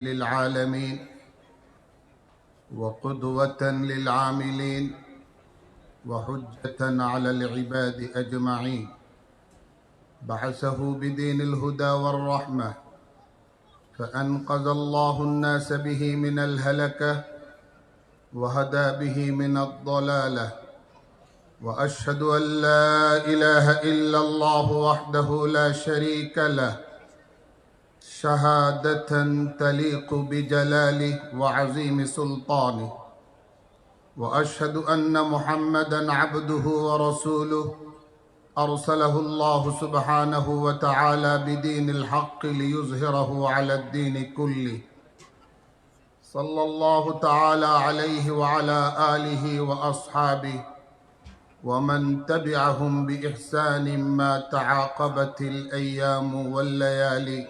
للعالمين وقدوة للعاملين وحجة على العباد أجمعين. بعثه بدين الهدى والرحمة فأنقذ الله الناس به من الهلكة وهدى به من الضلالة. وأشهد أن لا إله إلا الله وحده لا شريك له شهادة تليق بجلاله وعظيم سلطانه. وأشهد أن محمدًا عبده ورسوله أرسله الله سبحانه وتعالى بدين الحق ليظهره على الدين كله. صلى الله تعالى عليه وعلى آله وأصحابه ومن تبعهم بإحسان ما تعاقبت الأيام والليالي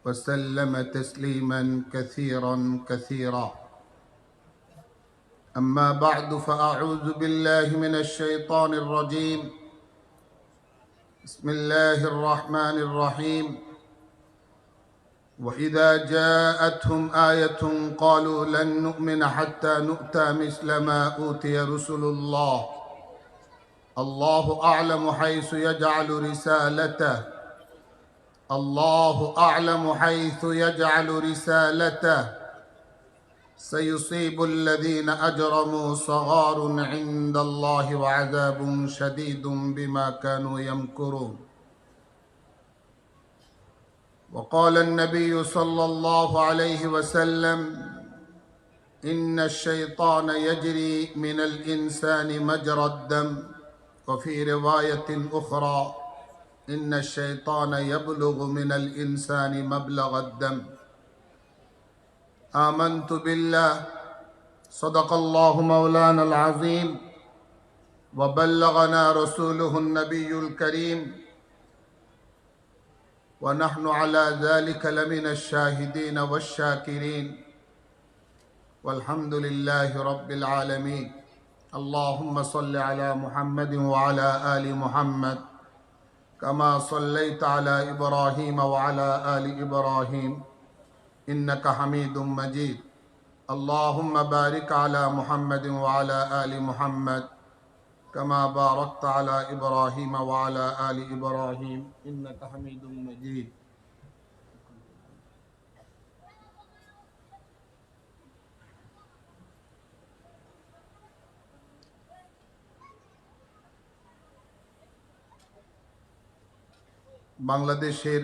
وسلم تسليما كثيرا كثيرا. أما بعد فأعوذ بالله من الشيطان الرجيم. بسم الله الرحمن الرحيم. وإذا جاءتهم آية قالوا لن نؤمن حتى نؤتى مثل ما أوتي رسل الله. الله أعلم حيث يجعل رسالته. الله أعلم حيث يجعل رسالته. سيصيب الذين أجرموا صغار عند الله وعذاب شديد بما كانوا يمكرون. وقال النبي صلى الله عليه وسلم: إن الشيطان يجري من الإنسان مجرى الدم. وفي رواية أخرى: إن الشيطان يبلغ من الإنسان مبلغ الدم. آمنت بالله. صدق الله مولانا العظيم وبلغنا رسوله النبي الكريم ونحن على ذلك لمن الشاهدين والشاكرين والحمد لله رب العالمين. اللهم صل على محمد وعلى آل محمد كما صليت على إبراهيم وعلى آل إبراهيم إنك حميد مجيد. اللهم بارك على محمد وعلى آل محمد كما باركت على إبراهيم وعلى آل إبراهيم إنك حميد مجيد. বাংলাদেশের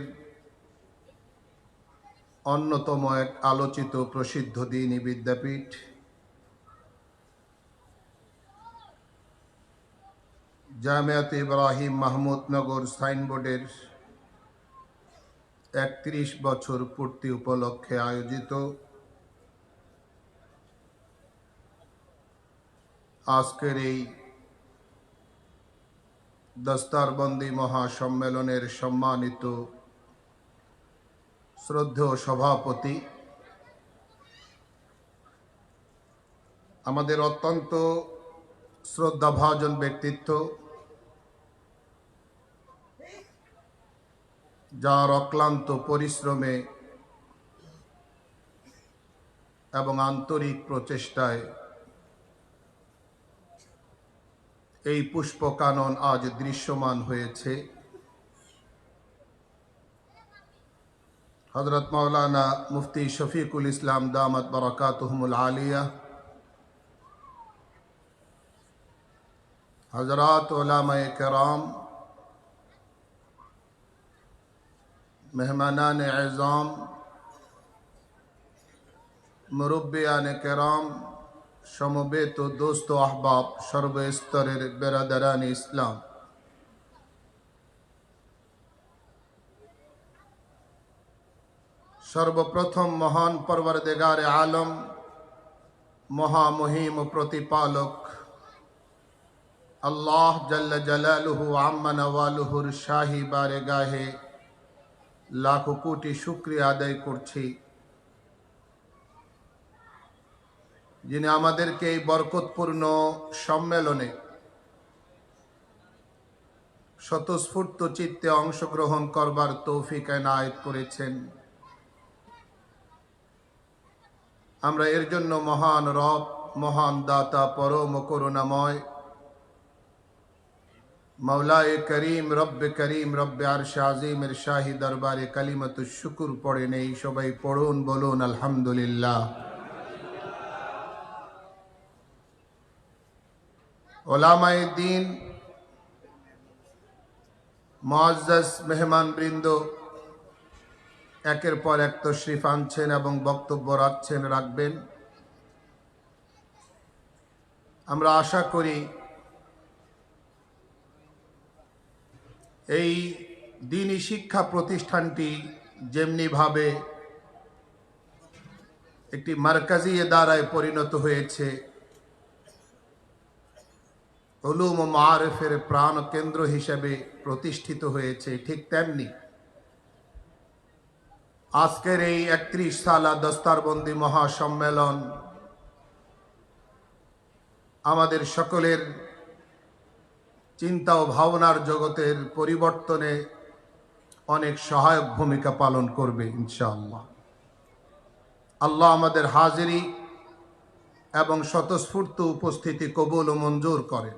অন্যতম এক আলোচিত প্রসিদ্ধ দ্বীনি বিদ্যাপীঠ জামিয়াতে ইব্রাহিম মাহমুদনগর সাইনবোর্ডের ৩১ বছর পূর্তি উপলক্ষে আয়োজিত আজকের এই দস্তারবন্দি মহাসম্মেলনের সম্মানিত শ্রদ্ধেয় সভাপতি, আমাদের অত্যন্ত শ্রদ্ধাভাজন ব্যক্তিত্ব, যার অক্লান্ত পরিশ্রমে এবং আন্তরিক প্রচেষ্টায় এই পুষ্পকানন আজ দৃশ্যমান হয়েছে, হযরত মাওলানা মুফতি শফিকুল ইসলাম দামাত বারাকাতুহুমুল আলিয়া, হযরত উলামায়ে কেরাম, মেহমানান এজাম, মুরব্বিয়ানে কেরাম, সমবেত দোস্ত আহবাব, সর্বস্তরের বেরাদারান ইসলাম, সর্বপ্রথম মহান পরওয়ারদিগারে আলম, মহামহিম প্রতিপালক আল্লাহ জাল্লা জালালুহু আম্মা নওয়ালুহুর শাহী বারগাহে লাখো কোটি শুকরিয়া আদায় করছি, যিনি আমাদেরকে এই বরকতপূর্ণ সম্মেলনে স্বতঃস্ফূর্ত চিত্তে অংশগ্রহণ করবার তৌফিক এনায়েত করেছেন। আমরা এর জন্য মহান রব, মহান দাতা, পরম করুণাময় মৌলায়ে করিম রব্বে আরশ আজিমের শাহী দরবারে কালিমাতুশ শুকুর পড়ে নেই। সবাই পড়ুন, বলুন আলহামদুলিল্লাহ। ওলামায়ে দ্বীন, মুআজ্জাজ মেহমানবৃন্দ একের পর এক তশরিফ আনছেন এবং বক্তব্য রাখবেন। আমরা আশা করি এই দ্বীনি শিক্ষা প্রতিষ্ঠানটি যেমনিভাবে একটি মারকাজি ইদারায় পরিণত হয়েছে, উলুম ও মাআরিফের প্রাণ কেন্দ্র হিসেবে প্রতিষ্ঠিত হয়েছে, ঠিক তেমনি আজকের এই ৩১ সালা দস্তারবন্দি মহাসম্মেলন আমাদের সকলের চিন্তা ও ভাবনার জগতের পরিবর্তনে অনেক সহায়ক ভূমিকা পালন করবে ইনশাআল্লাহ। আল্লাহ আমাদের হাজিরি এবং স্বতঃস্ফূর্ত উপস্থিতি কবুল ও মঞ্জুর করেন।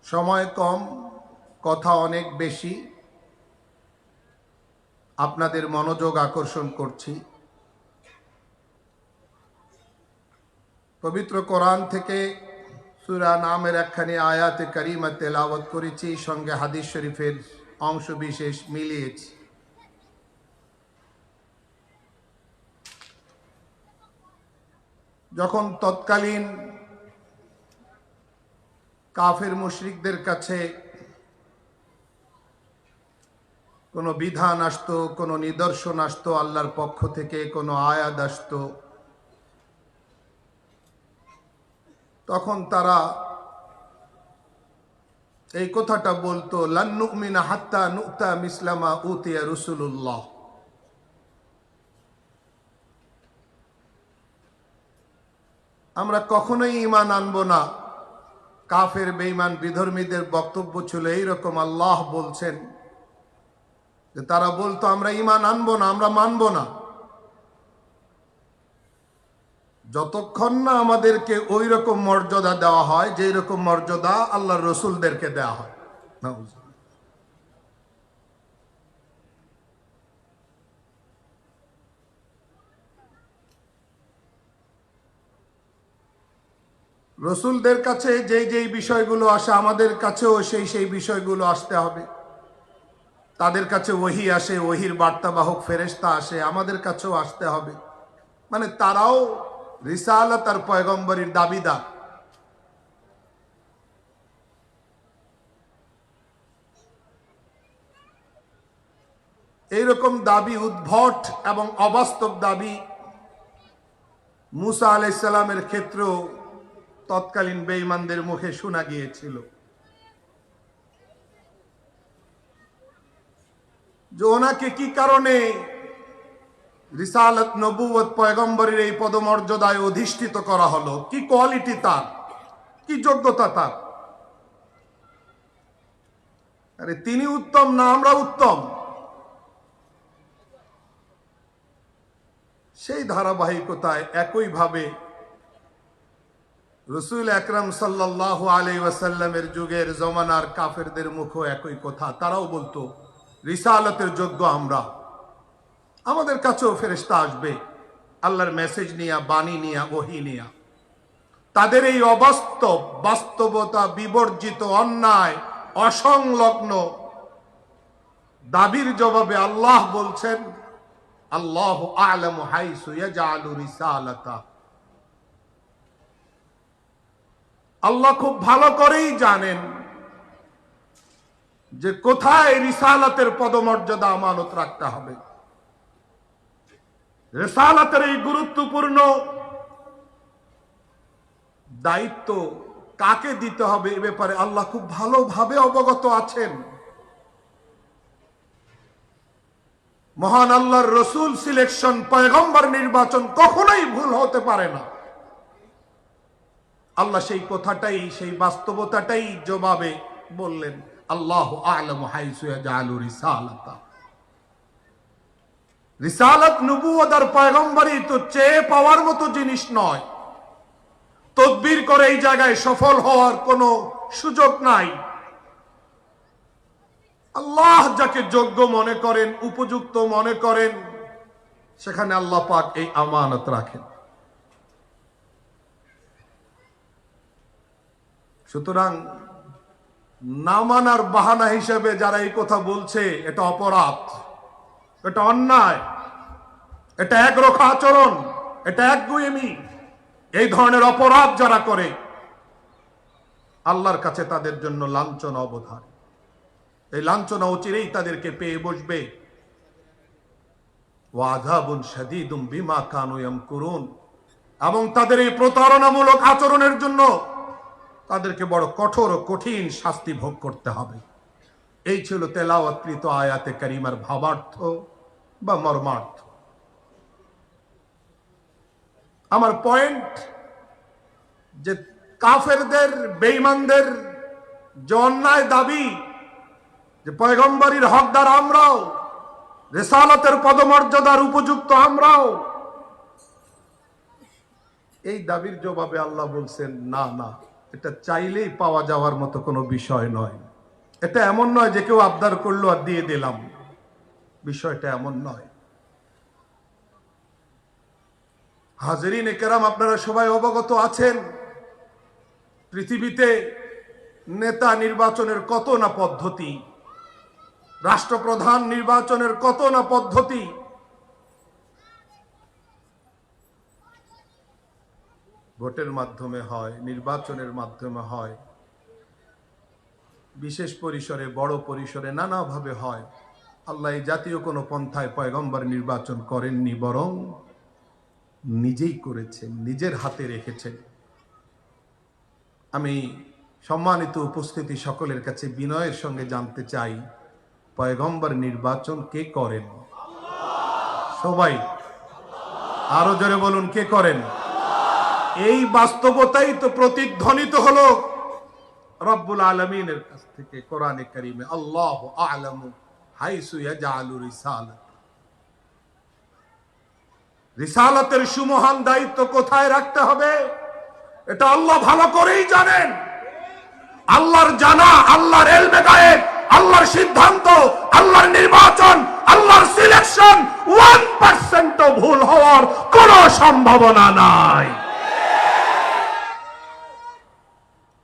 সময় কম, কথা অনেক বেশি, আপনাদের মনোযোগ আকর্ষণ করছি। পবিত্র কোরআন থেকে সূরা নামের একখানি আয়াতে কারিমা তেলাওয়াত করেছি, সঙ্গে হাদিস শরীফের অংশ বিশেষ মিলিয়েছি। যখন তৎকালীন কাফের মুশরিকদের কাছে কোনো বিধান আসতো, কোনো নিদর্শন আসতো আল্লাহর পক্ষ থেকে, কোনো আয়াত আসতো, তখন তারা এই কথাটা বলতো, লান নুমিনা হাত্তা নুতা মিসলামা উতিয়া রাসূলুল্লাহ। আমরা কখনোই ঈমান আনবো না। কাফের বেঈমান বিধর্মীদের বক্তব্য ছিল এইরকম। আল্লাহ বলছেন যে তারা বলতো আমরা ঈমান আনবো না, আমরা মানবো না, যতক্ষণ না আমাদেরকে ওই রকম মর্যাদা দেওয়া হয় যেই রকম মর্যাদা আল্লাহর রসুলদেরকে দেওয়া হয়। রসুলদের কাছে যেই যেই বিষয়গুলো আসে আমাদের কাছেও সেই বিষয়গুলো আসতে হবে। তাদের কাছে ওহী আসে, ওহীর বার্তাবাহক ফেরেশতা আসে, আমাদের কাছেও আসতে হবে। মানে তারাও রিসালাত আর পয়গম্বরীর দাবিদার। এইরকম দাবি উদ্ভট এবং অবাস্তব দাবি মুসা আলাইহিস সালামের ক্ষেত্রেও তৎকালীন বেঈমানদের মুখে শোনা গিয়েছিল, যে ওনাকে কি কারণে রিসালাত, নবুয়ত, পয়গম্বরের এই পদমর্যাদায় অধিষ্ঠিত করা হলো, কি কোয়ালিটি তার, কি যোগ্যতা তার। আরে তিনি উত্তম না আমরা উত্তম? সেই ধারাবাহিকতায় একইভাবে রাসূল আকরাম সাল্লাল্লাহু আলাইহি ওয়াসাল্লামের যুগের জমানার কাফেরদের মুখও একই কথা। তারাও বলতো রিসালাতের যোগ্য আমরা, আমাদের কাছেও ফেরেশতা আসবে আল্লাহর মেসেজ নিয়া, বাণী নিয়া, ওহী নিয়া। তাদের এই অবাস্তব, বাস্তবতা বিবর্জিত, অন্যায়, অসংলগ্ন দাবির জবাবে আল্লাহ বলছেন, আল্লাহু আ'লামু হাইসু ইয়াজআলু রিসালাতা। আল্লাহ খুব ভালো করেই জানেন যে কোথায় রিসালাতের পদমর্যাদা আমানত রাখতে হবে। রিসালাতের এই গুরুত্বপূর্ণ দায়িত্ব কাকে দিতে হবে এ ব্যাপারে আল্লাহ খুব ভালোভাবে অবগত আছেন। মহান আল্লাহর রসুল সিলেকশন, পয়গম্বর নির্বাচন কখনোই ভুল হতে পারে না। আল্লাহ সেই কথাটাই, সেই বাস্তবতাটাই জবাবে বললেন, আল্লাহু আ'লামু হাইসু ইয়াজআলু রিসালাতা। রিসালাত, নবুয়ত আর পয়গম্বরী তো চেয়ে পাওয়ার মতো জিনিস নয়। তদবির করে এই জায়গায় সফল হওয়ার কোনো সুযোগ নাই। আল্লাহ যাকে যোগ্য মনে করেন, উপযুক্ত মনে করেন, সেখানে আল্লাহ পাক এই আমানত রাখেন। সুতরাং না মানার বাহানা হিসেবে যারা এই কথা বলছে, এটা অপরাধ, এটা অন্যায়, এটা একরোখা আচরণ, এটা একগুঁয়েমি। এই ধরনের অপরাধ যারা করে, আল্লাহর কাছে তাদের জন্য লাঞ্ছনা অবধান। এই লাঞ্ছনা অচিরেই তাদেরকে পেয়ে বসবে। ওয়াযাবুন শাদীদুম বিমা কানু ইয়ামকুরুন, এবং তাদের এই প্রতারণামূলক আচরণের জন্য তাদেরকে বড় কঠোর ও কঠিন শাস্তি ভোগ করতে হবে। এই ছিল তেলাওয়াতকৃত আয়াতে কারিমার ভাবার্থ বা মর্মার্থ। আমার পয়েন্ট যে কাফেরদের, বেঈমানদের যে অন্যায় দাবি যে পয়গম্বরীর হকদার আমরাও, রিসালাতের পদমর্যাদার উপযুক্ত আমরাও, এই দাবির জবাবে আল্লাহ বলছেন, না না, এটা চাইলেই পাওয়া যাওয়ার মতো কোনো বিষয় নয়। এটা এমন নয় যে কেউ আবদার করলো আর দিয়ে দিলাম, বিষয়টা এমন নয়। হাজেরিন কেরাম, আপনারা সবাই অবগত আছেন, পৃথিবীতে নেতা নির্বাচনের কত না পদ্ধতি, রাষ্ট্রপ্রধান নির্বাচনের কত না পদ্ধতি। ভোটের মাধ্যমে হয়, নির্বাচনের মাধ্যমে হয়, বিশেষ পরিসরে, বড় পরিসরে, নানাভাবে হয়। আল্লাহ এই জাতীয় কোনো পন্থায় পয়গম্বর নির্বাচন করেননি, বরং নিজেই করেছেন, নিজের হাতে রেখেছেন। আমি সম্মানিত উপস্থিতি সকলের কাছে বিনয়ের সঙ্গে জানতে চাই, পয়গম্বর নির্বাচন কে করেন? সবাই আরো জোরে বলুন, কে করেন? এই বাস্তবতাই তো প্রতিধ্বনিত হলো রব্বুল আলামিনের কাছ থেকে কোরআনে কারিমে, আল্লাহু আ'লামু হাইসু ইয়াজআলু রিসালাত। রিসালাতের সুমহান দায়িত্ব কোথায় রাখতে হবে এটা আল্লাহ ভালো করেই জানেন। আল্লাহর জানা, আল্লাহর ইলমে গায়েব, আল্লাহর সিদ্ধান্ত, আল্লাহর নির্বাচন, আল্লাহর সিলেকশন 1% ভুল হওয়ার কোনো সম্ভাবনা নাই।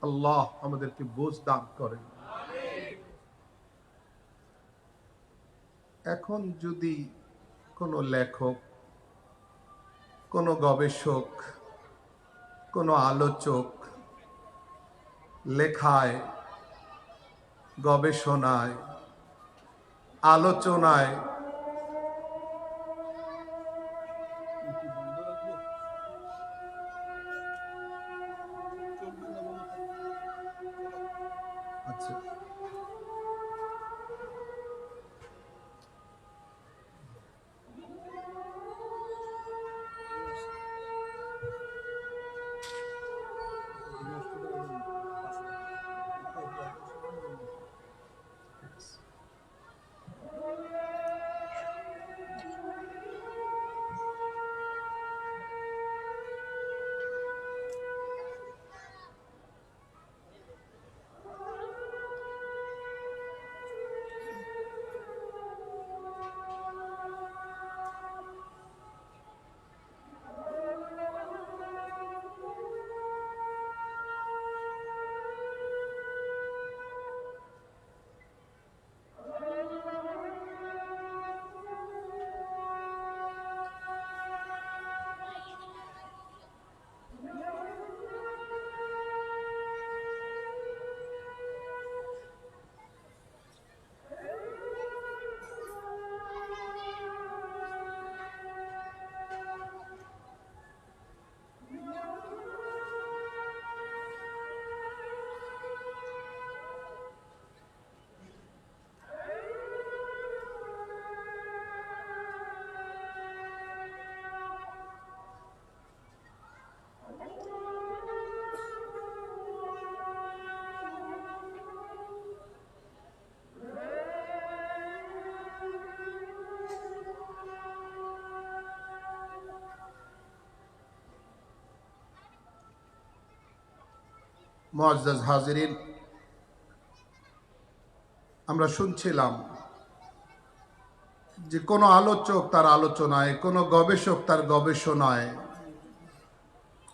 আল্লাহ আমাদেরকে বুঝ দান করেন। এখন যদি কোনো লেখক, কোনো গবেষক, কোনো আলোচক লেখায়, গবেষণায়, আলোচনায় আচ্ছা, মুআজ্জাজ হাজিরিন, আমরা শুনছিলাম যে কোনো আলোচক তার আলোচনায়, কোনো গবেষক তার গবেষণায়,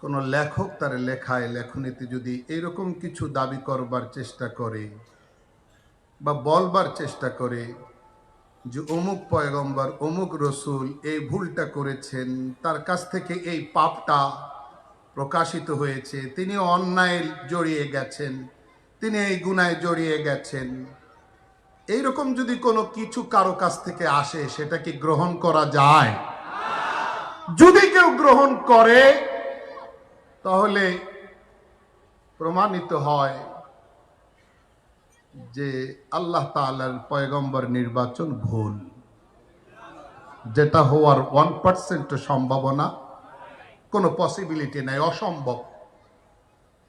কোনো লেখক তার লেখায় লেখনীতে যদি এরকম কিছু দাবি করবার চেষ্টা করে বা বলবার চেষ্টা করে যে অমুক পয়গম্বর অমুক রসুল এই ভুলটা করেছেন, তার কাছ থেকে এই পাপটা প্রকাশিত হয়েছে, তিনি অন্যায় জড়িয়ে গেছেন, তিনি এই গুনায় জড়িয়ে গেছেন, এইরকম যদি কোনো কিছু কারো কাছ থেকে আসে সেটা কি গ্রহণ করা যায়? যদি কেউ গ্রহণ করে তাহলে প্রমাণিত হয় যে আল্লাহ তাআলার পয়গম্বর নির্বাচন ভুল, যেটা হওয়ার 1% সম্ভাবনা, কোনো পসিবিলিটি নাই, অসম্ভব।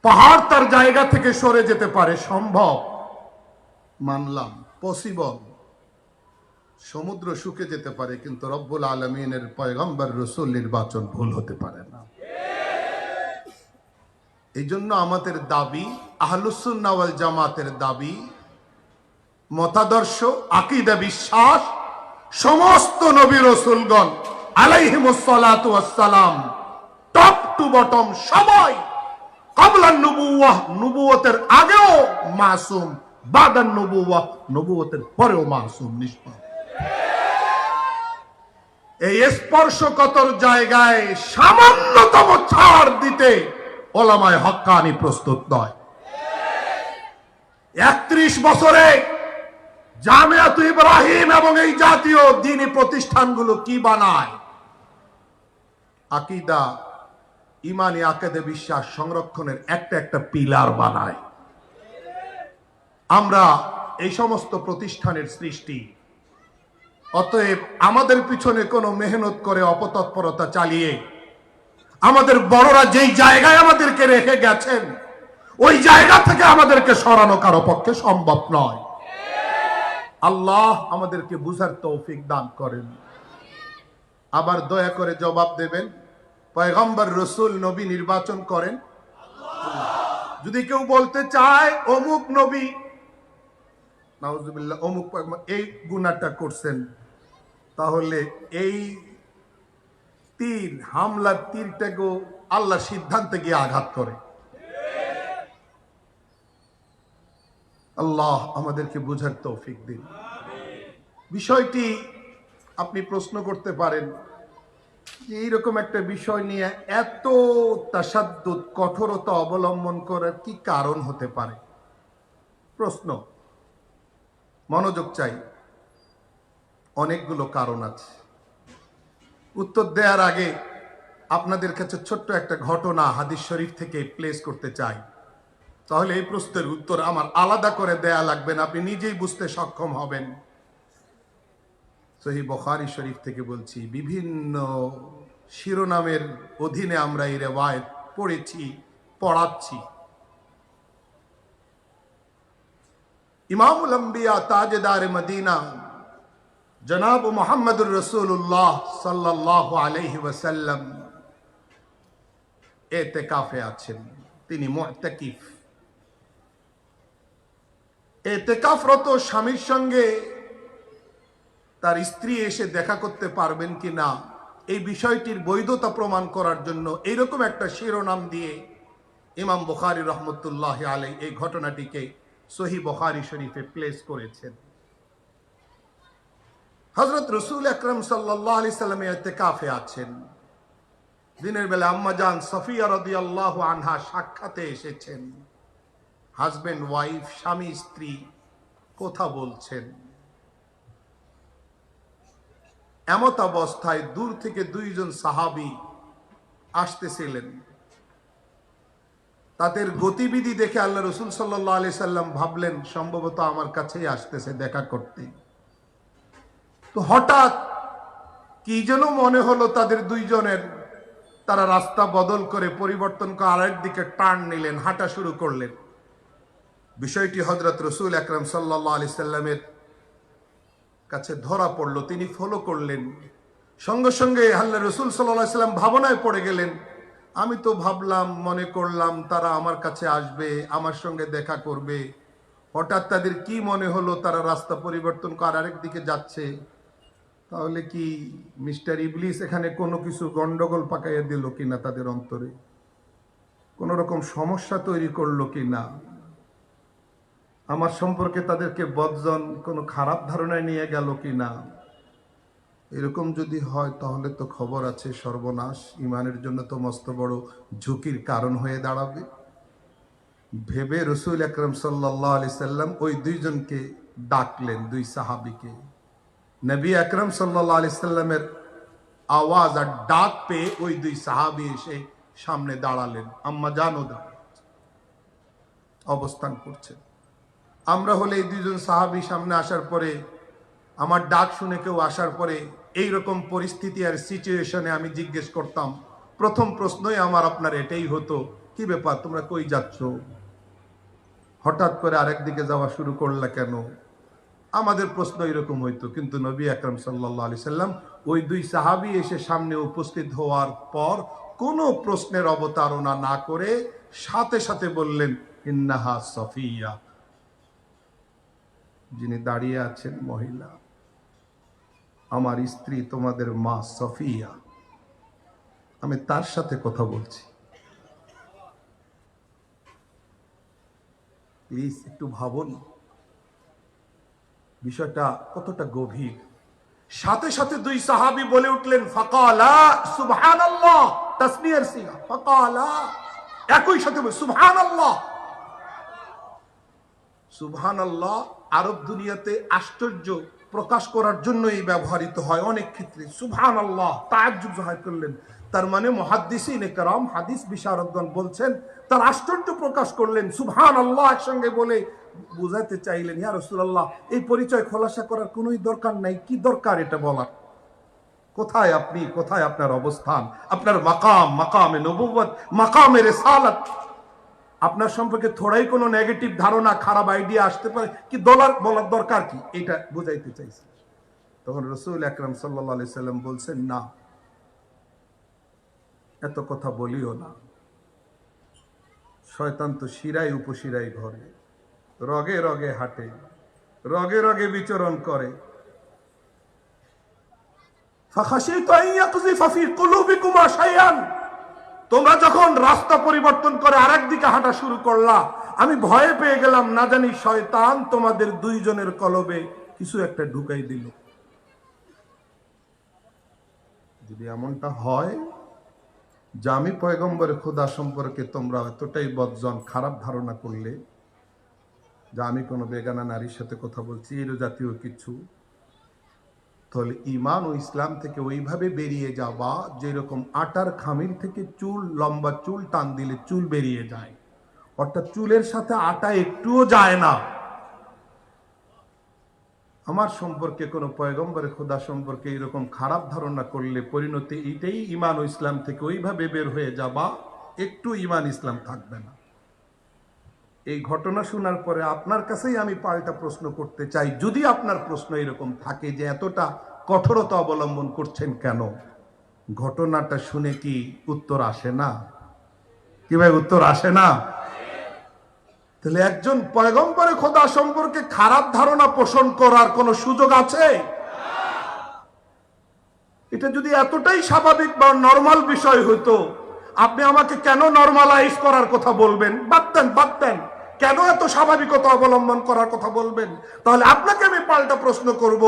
পাহাড় তার জায়গা থেকে সরে যেতে পারে, সম্ভব, মানলাম, পসিবল। সমুদ্র শুকে যেতে পারে, কিন্তু রব্বুল আলামিনের পয়গম্বর রসুল নির্বাচন ভুল হতে পারে না। এই জন্য আমাদের দাবি, আহলুস সুন্নাহ ওয়াল জামাতের দাবি, মতাদর্শ, আকীদা, বিশ্বাস, সমস্ত নবী রাসূলগণ আলাইহিমুস সালাতু ওয়াস সালাম টপ টু বটম সবাই ক্বাবলান নবুওয়াহ, নবুয়তের আগেও মাসুম, বাদান নবুওয়াহ, নবুয়তের পরেও মাসুম, নিষ্পাপ। এই স্পর্শকাতর জায়গায় সামান্যতম ছাড় দিতে ওলামায়ে হক্কানি প্রস্তুত নয়। 31 বছরে জামিয়াত ইব্রাহিম এবং এই জাতীয় দ্বীনি প্রতিষ্ঠানগুলো কি বানায়? আকীদা, ইমানি আকিদা, বিশ্বাস সংরক্ষণের একটা একটা পিলার বানায়। আমরা এই সমস্ত প্রতিষ্ঠানের সৃষ্টি, অতএব আমাদের পিছনে কোনো মেহনত করে অপতৎপরতা চালিয়ে আমাদের বড়রা যেই জায়গায় আমাদেরকে রেখে গেছেন ওই জায়গা থেকে আমাদেরকে সরানো কারো পক্ষে সম্ভব নয়। আল্লাহ আমাদেরকে বুঝার তৌফিক দান করেন। আবার দয়া করে জবাব দেবেন, পয়গম্বর রসুল নবী নির্বাচন করেন? যদি কেউ বলতে চায় অমুক নবী, নাউজুবিল্লাহ, অমুক এই গুনাহটা করছেন, তাহলে এই তীর, হামলার তীরটাকে আল্লাহর সিদ্ধান্তে গিয়ে আঘাত করে। আল্লাহ আমাদেরকে বুঝার তৌফিক দিন। বিষয়টি আপনি প্রশ্ন করতে পারেন যে এইরকম একটা বিষয় নিয়ে এত তাসাদ্দুদ, কঠোরতা অবলম্বন করার কি কারণ হতে পারে? প্রশ্ন, মনোযোগ চাই। অনেকগুলো কারণ আছে। উত্তর দেওয়ার আগে আপনাদের কাছে ছোট্ট একটা ঘটনা হাদিস শরীফ থেকে প্লেস করতে চাই, তাহলে এই প্রশ্নের উত্তর আমার আলাদা করে দেয়া লাগবে না, আপনি নিজেই বুঝতে সক্ষম হবেন। সহিহ বুখারী শরীফ থেকে বলছি, বিভিন্ন শিরোনামের অধীনে আমরা এই রিওয়ায়াত পড়েছি, পড়াচ্ছি। ইমামুল আম্বিয়া, তাজদার মদিনা, জনাব মুহাম্মদুর রাসূলুল্লাহ সাল্লাল্লাহু আলাইহি ওয়াসাল্লাম ইতিকাফে আছেন, তিনি মুতাকিফ। ইতিকাফরত স্বামীর সঙ্গে তার স্ত্রী এসে দেখা করতে পারবেন কিনা এই বিষয়টির বৈধতা প্রমাণ করার জন্য এইরকম একটা শিরোনাম দিয়ে ইমাম বুখারী রহমতুল্লাহি আলাইহি এই ঘটনাটিকে সহিহ বুখারী শরীফে প্লেস করেছেন। হযরত রাসূল আকরাম সাল্লাল্লাহু আলাইহি সাল্লাম ইতিকাফে আছেন। দিনের বেলা আম্মা জান সফিয়া রাদিয়াল্লাহু আনহা সাক্ষাতে এসেছেন। হাজবেন্ড ওয়াইফ, স্বামী স্ত্রী কথা বলছেন। এমত অবস্থায় দূর থেকে দুইজন সাহাবী আসতেছিলেন। তাদের গতিবিধি দেখে আল্লাহ রাসূল সাল্লাল্লাহু আলাইহি সাল্লাম ভাবলেন সম্ভবত আমার কাছেই আসতেছে দেখা করতে। তো হঠাৎ কি যেন মনে হলো তাদের দুইজনের, তারা রাস্তা বদল করে পরিবর্তন করে আরেক দিকে টার্ন নিলেন, হাঁটা শুরু করলেন। বিষয়টি হযরত রাসূল আকরাম সাল্লাল্লাহু আলাইহি সাল্লামের কাছে ধরা পড়লো, তিনি ফলো করলেন। সঙ্গে সঙ্গে আল্লাহ রাসূল সাল্লাল্লাহু আলাইহি সাল্লাম ভাবনায় পড়ে গেলেন আমি তো ভাবলাম, মনে করলাম তারা আমার কাছে আসবে, আমার সঙ্গে দেখা করবে। হঠাৎ তাদের কি মনে হলো তারা রাস্তা পরিবর্তন করে আরেক দিকে যাচ্ছে। তাহলে কি মিস্টার ইবলিস এখানে কোনো কিছু গন্ডগোল পাকাইয়া দিল কিনা, তাদের অন্তরে কোন রকম সমস্যা তৈরি করলো কিনা, আমার সম্পর্কে তাদেরকে বদজন কোনো খারাপ ধারণায় নিয়ে গেল কিনা। এরকম যদি হয় তাহলে তো খবর আছে, সর্বনাশ। ইমানের জন্য তো মস্ত বড় ঝুঁকির কারণ হয়ে দাঁড়াবে। ভেবে রসুল আকরম সাল্লাল্লাহু আলাইহি সাল্লাম ওই দুইজনকে ডাকলেন, দুই সাহাবীকে। নবী আকরম সাল্লাল্লাহু আলাইহি সাল্লামের আওয়াজ আর ডাক পেয়ে ওই দুই সাহাবী এসে সামনে দাঁড়ালেন। আম্মা জানও অবস্থান করছেন। আমরা হলে এই দুইজন সাহাবী সামনে আসার পরে, আমার ডাক শুনে কেউ আসার পরে এইরকম পরিস্থিতি আর সিচুয়েশনে আমি জিজ্ঞেস করতাম, প্রথম প্রশ্নই আমার আপনার এটাই হতো, কি ব্যাপার, তোমরা কই যাচ্ছ? হঠাৎ করে আরেক দিকে যাওয়া শুরু করলা কেন? আমাদের প্রশ্ন এরকম হইতো। কিন্তু নবী আকরাম সাল্লাল্লাহু আলাইহি সাল্লাম ওই দুই সাহাবী এসে সামনে উপস্থিত হওয়ার পর কোনো প্রশ্নের অবতারণা না করে সাথে সাথে বললেন, ইন্নাহা সফিয়া। যিনি দাঁড়িয়ে আছেন মহিলা, আমার স্ত্রী, তোমাদের মা সফিয়া। আমি তার সাথে কথা বলছি। প্লিজ একটু ভাবুন বিষয়টা কতটা গভীর। সাথে সাথে দুই সাহাবী বলে উঠলেন, ফাকালা সুবহানাল্লাহ। তাসনিয়ার সিগা, ফাকালা, একই সাথে সুবহানাল্লাহ। সুবহানাল্লাহ আরব দুনিয়াতে আশ্চর্য প্রকাশ করার জন্যই ব্যবহৃত হয় অনেক ক্ষেত্রে। সুবহানাল্লাহ, তাআজ্জুব জাহির করলেন। তার মানে মুহাদ্দিসিনে কেরাম, হাদিস বিশারদগণ বলছেন, তার আশ্চর্য প্রকাশ করলেন সুবহানাল্লাহ একসঙ্গে বলে। বুঝাতে চাইলেন, ইয়া রাসূলুল্লাহ, এই পরিচয় খোলাসা করার কোনোই দরকার নাই, কি দরকার এটা বলার? কোথায় আপনি, কোথায় আপনার অবস্থান, আপনার মাকাম, মাকামে নবুয়ত, মাকামে রিসালাত? আপনার সম্পর্কে থোড়াই কোনো নেগেটিভ ধারণা, খারাপ আইডিয়া আসতে পারে কি, বলার দরকার কি, এটা বুঝাইতে চাইছে। তখন রাসূল আকরাম সাল্লাল্লাহু আলাইহি সাল্লাম বলছেন, না, এত কথা বলিও না। শয়তান তো শিরায় উপশিরায় ঘরে, রগে রগে হাঁটে, রগে রগে বিচরণ করে। ফাখাশিতু আন ইয়াকযিফা ফি কুলুবিকুমা শাইআন। তোমরা যখন রাস্তা পরিবর্তন করে আরেক দিকে হাঁটা শুরু করলা, আমি ভয়ে পেয়ে গেলাম, না জানি শয়তান তোমাদের দুইজনের কলবে কিছু একটা ঢুকাই দিল। যদি এমনটা হয় যে আমি পয়গম্বর খোদা সম্পর্কে তোমরা এতটাই বদজন, খারাপ ধারণা করলে যে আমি কোনো বেগানা নারীর সাথে কথা বলছি, এর জাতীয় কিছু, তাহলে ঈমান ও ইসলাম থেকে ওইভাবে বেরিয়ে যাবা যেরকম আটার খামির থেকে চুল, লম্বা চুল টান দিলে চুল বেরিয়ে যায়, অর্থাৎ চুলের সাথে আটা একটুও যায় না। আমার সম্পর্কে কোনো পয়গম্বরে খোদা সম্পর্কে এরকম খারাপ ধারণা করলে পরিণতি এটাই, ঈমান ও ইসলাম থেকে ওইভাবে বের হয়ে যাবা, একটু ঈমান ইসলাম থাকবে না। এই ঘটনা শোনার পরে আপনার কাছেই আমি পাল্টা প্রশ্ন করতে চাই, যদি আপনার প্রশ্ন এরকম থাকে যে এতটা কঠোরতা অবলম্বন করছেন কেন, ঘটনাটা শুনে কি উত্তর আসে না? কি ভাই, উত্তর আসে না? তাহলে একজন পয়গম্বরে খোদা সম্পর্কে খারাপ ধারণা পোষণ করার কোনো সুযোগ আছে? এটা যদি এতটাই স্বাভাবিক বা নরমাল বিষয় হতো, আপনি আমাকে কেন নরমালাইজ করার কথা বলবেন? বাদ দেন, কেন এত স্বাভাবিকতা অবলম্বন করার কথা বলবেন? তাহলে আপনাকে আমি পাল্টা প্রশ্ন করব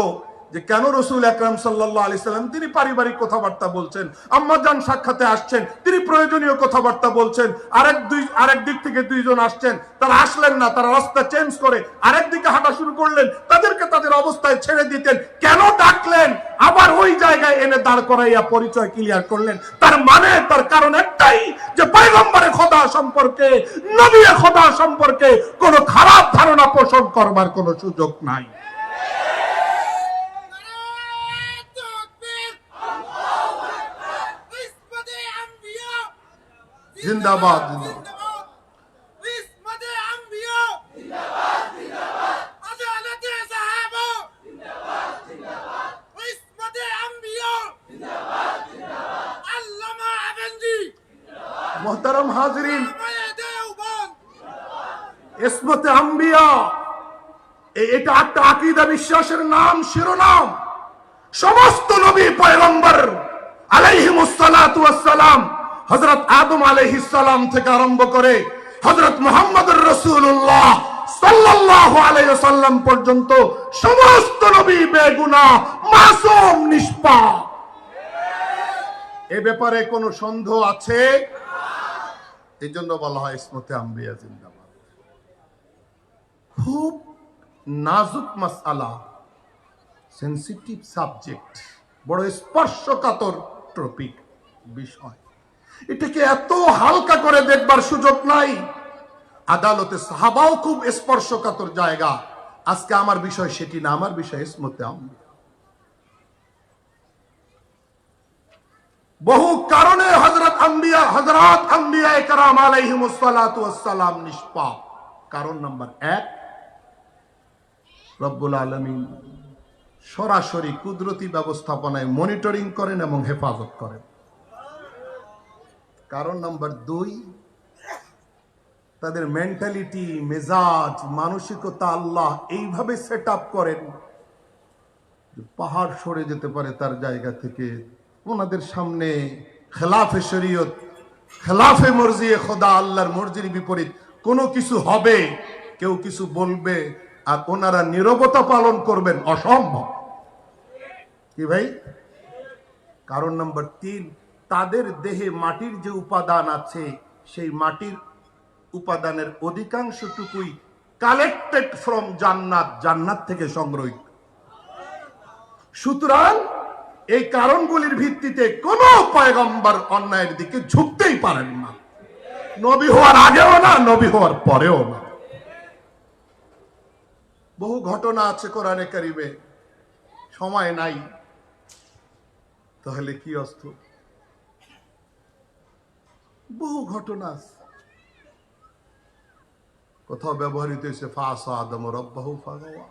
যে কেন রাসূল আকরাম সাল্লাল্লাহু আলাইহি সাল্লাম তিনি পারিবারিক কথাবার্তা বলছেন, আম্মাজান সাক্ষাতে আসছেন, তিনি প্রয়োজনীয় কথাবার্তা বলছেন, আরেক দিক থেকে দুইজন আসছেন, তারা আসলেন না, তারা রাস্তা চেঞ্জ করে আরেক দিকে হাঁটা শুরু করলেন, তাদেরকে তাদের অবস্থায় ছেড়ে দিতেন, কেন ডাকলেন আবার ওই জায়গায় এনে দাঁড় করাইয়া পরিচয় ক্লিয়ার করলেন? তার মানে, তার কারণ একটাই যে পয়গম্বরে খোদা সম্পর্কে, নবী খোদা সম্পর্কে কোনো খারাপ ধারণা পোষণ করবার কোনো সুযোগ নাই। জিন্দাবাদ, জিন্দাবাদ। মোহতারাম হাজরিন, ইসমতে আম্বিয়া এটা একটা আকীদা বিশ্বাসের নাম, শিরোনাম। সমস্ত নবী পয়গম্বর আলাইহিমুস সালাতু ওয়াস সালাম, হযরত আদম আলাইহিস সালাম থেকে আরম্ভ করে হযরত মুহাম্মদুর রাসূলুল্লাহ সাল্লাল্লাহু আলাইহি ওয়াসাল্লাম পর্যন্ত সমস্ত নবী বেগুনাহ, মাসুম, নিষ্পাপ। এ ব্যাপারে কোনো সন্দেহ আছে? এই জন্য বলা হয় ইসমতে আম্বিয়া জিন্দাবাদ। খুব নাজুক মাসআলা, সেনসিটিভ সাবজেক্ট, বড় স্পর্শকাতর টপিক, বিষয়। এটাকে এত হালকা করে দেখবার সুযোগ নাই। আদালতে সাহাবাও খুব স্পর্শকাতর জায়গা। আজকে আমার বিষয় সেটি না, আমার বিষয় ইসমতে আম্বিয়া। বহু কারণে হযরত আম্বিয়া কেরাম আলাইহিমুস সালাতু ওয়াস সালাম নিষ্পাপ। কারণ নাম্বার 1, রব্বুল আলামিন সরাসরি কুদরতি ব্যবস্থাপনায় মনিটরিং করেন এবং হেফাজত করেন। কারণ নাম্বার 2, তাদের মেন্টালিটি, মেজাজ, মানসিকতা আল্লাহ এইভাবে সেট আপ করেন যে পাহাড় সরে যেতে পারে তার জায়গা থেকে। ওনাদের সামনে খেলাফে শরীয়ত, খেলাফে মর্জিয়ে খোদা, আল্লাহর মর্জির বিপরীত কোনো কিছু হবে, কেউ কিছু বলবে আর ওনারা নীরবতা পালন করবেন, অসম্ভব। কি ভাই? কারণ নাম্বার 3, তাদের দেহে মাটির যে উপাদান আছে, সেই মাটির উপাদানের অধিকাংশটুকুই কালেক্টেড ফ্রম জান্নাত, জান্নাত থেকে সংগ্রহিত। সুতরাং এই কারণগুলির ভিত্তিতে কোন পয়গম্বর অন্যায়ের দিকে ঝুঁকতেই পারেন না, নবী হওয়ার আগেও না, নবী হওয়ার পরেও না। বহু ঘটনা আছে কোরআনে কারিমে, সময় নাই, তাহলে কি অস্ত। বহু ঘটনা আছে, কোথাও ব্যবহৃত হয়েছে ফাসা আদম রাব্বাহু ফাগাওয়া।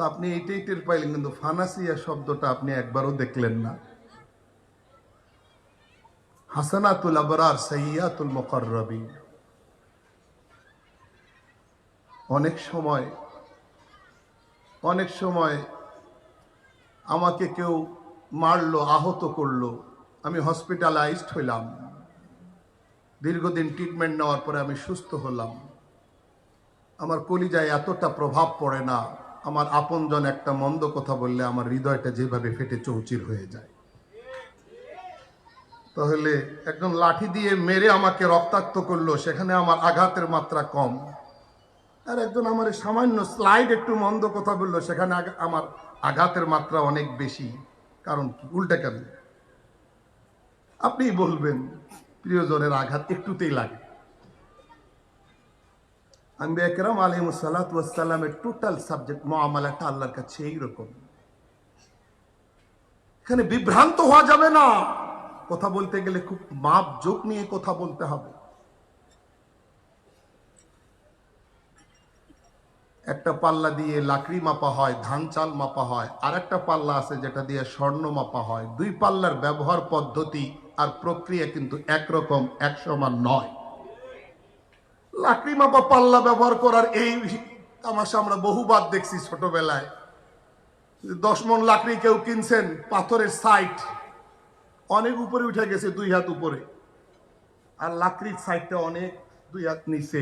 আপনি এইটাই টের পাইলেন, কিন্তু ফানাসিয়া শব্দটা আপনি একবারও দেখলেন না। হাসানাতুল আবরার সাইয়্যাতুল মুকাররাবিন। অনেক সময় আমাকে কেউ মারলো, আহত করলো, আমি হসপিটালাইজড হইলাম, দীর্ঘদিন ট্রিটমেন্ট নেওয়ার পরে আমি সুস্থ হলাম। আমার কলিজায় এতটা প্রভাব পড়ে না, আমার আপনজন একটা মন্দ কথা বললে আমার হৃদয়টা যেভাবে ফেটে চৌচির হয়ে যায়। তাহলে একজন লাঠি দিয়ে মেরে আমাকে রক্তাক্ত করলো, সেখানে আমার আঘাতের মাত্রা কম। আর একজন আমার সামান্য স্লাইড একটু মন্দ কথা বললো, সেখানে আমার আঘাতের মাত্রা অনেক বেশি। কারণ কি? উল্টা কেন? আপনি বলবেন প্রিয়জনের আঘাত একটুতেই লাগে। আম্বিয়া কেরাম আলাইহিমুস সালাতু ওয়াস সালামের টোটাল সাবজেক্ট মুআমালাটা আল্লাহর কাছে এইরকম। এখানে বিভ্রান্ত হওয়া যাবে না। কথা বলতে গেলে খুব মাপ জোক নিয়ে কথা বলতে হবে। একটা পাল্লা দিয়ে লাকড়ি মাপা হয়, ধান চাল মাপা হয়, আর একটা পাল্লা আছে যেটা দিয়ে স্বর্ণ মাপা হয়। দুই পাল্লার ব্যবহার পদ্ধতি আর প্রক্রিয়া কিন্তু একরকম, এক সমান নয়। লাকড়ি মাপা পাল্লা ব্যবহার করার এই তামাশা আমরা বহুবার দেখছি ছোটবেলায়। 10 মণ লাকড়ি কেউ কিনছেন, পাথরের সাইড অনেক উপরে উঠে গেছে, 2 হাত উপরে, আর লাকড়ির সাইডটা অনেক 2 হাত নিচে,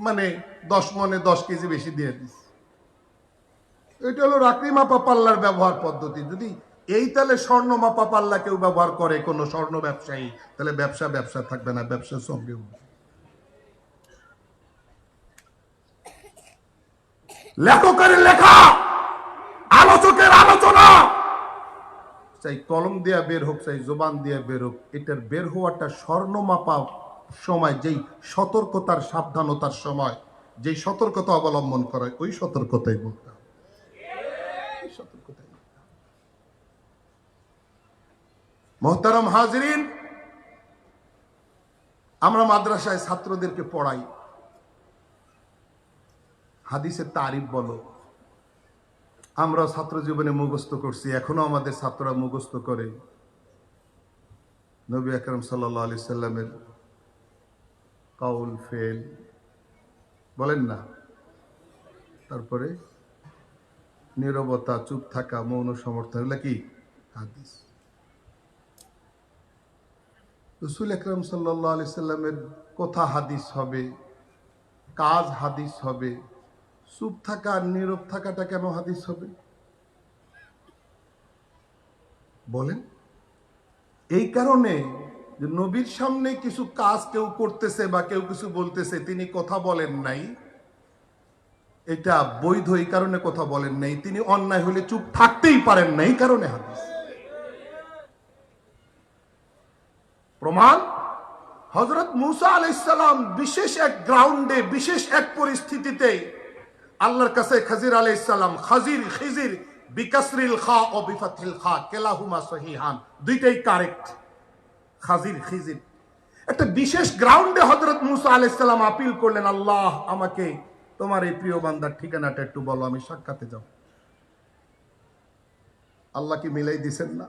মানে 10 মণে 10 কেজি বেশি দিয়ে দিচ্ছে। এটা হলো লাকড়ি মাপা পাল্লার ব্যবহার পদ্ধতি। যদি এই তাহলে স্বর্ণ মাপা পাল্লা কেউ ব্যবহার করে কোন স্বর্ণ ব্যবসায়ী, তাহলে ব্যবসা থাকবে না, ব্যবসার সঙ্গে লেখকের লেখা, আলোচকের আলোচনা, চাই কলম দিয়া বের হোক, চাই জবান দিয়া বের হোক, এটার বের হওয়াটা স্বর্ণ মাপা সময় যেই সতর্কতার, সাবধানতার সময় যেই সতর্কতা অবলম্বন করা, ওই সতর্কতাই বলতে হবে। মোহতারাম হাজরিন, আমরা মাদ্রাসায় ছাত্রদেরকে পড়াই, হাদিসের তারিফ বলো, আমরা ছাত্র জীবনে মুখস্থ করছি, এখনো আমাদের ছাত্ররা মুখস্থ করে। নবী আকরাম সাল্লাল্লাহু আলাইহি সাল্লামের কাউল ফেল বলেন না, তারপরে নীরবতা, চুপ থাকা, মৌন সমর্থন, এগুলা কি হাদিস। রাসূল আকরাম সাল্লাল্লাহু আলাইহি সাল্লামের কথা হাদিস হবে, কাজ হাদিস হবে, চুপ থাকা আর নীরব থাকাটা কেন হাদিস হবে বলেন? এই কারণে যে নবীর সামনে কিছু কাজ কেউ করতেছে বা কেউ কিছু বলতেছে, তিনি কথা বলেন নাই, এটা বৈধ এই কারণে কথা বলেন নাই, তিনি অন্যায় হলে চুপ থাকতেই পারেন না, এই কারণে হাদিস। প্রমাণ, হযরত মূসা আলাইহিস সালাম বিশেষ এক গ্রাউন্ডে, বিশেষ এক পরিস্থিতিতে আল্লাহর কাছে খাজির আলাইহিস সালাম, খিজির বিকাসরিল খা ও বিফাথিল খা কেলাহুমা সহিহান, দুইটাই কারেক্ট। খিজির একটা বিশেষ গ্রাউন্ডে হযরত মূসা আলাইহিস সালাম আপিল করলেন, আল্লাহ আমাকে তোমার এই প্রিয় বান্দার ঠিকানাটা একটু বলো, আমি সাক্ষাতে যাব। আল্লাহ কি মিলাই দিছেন না?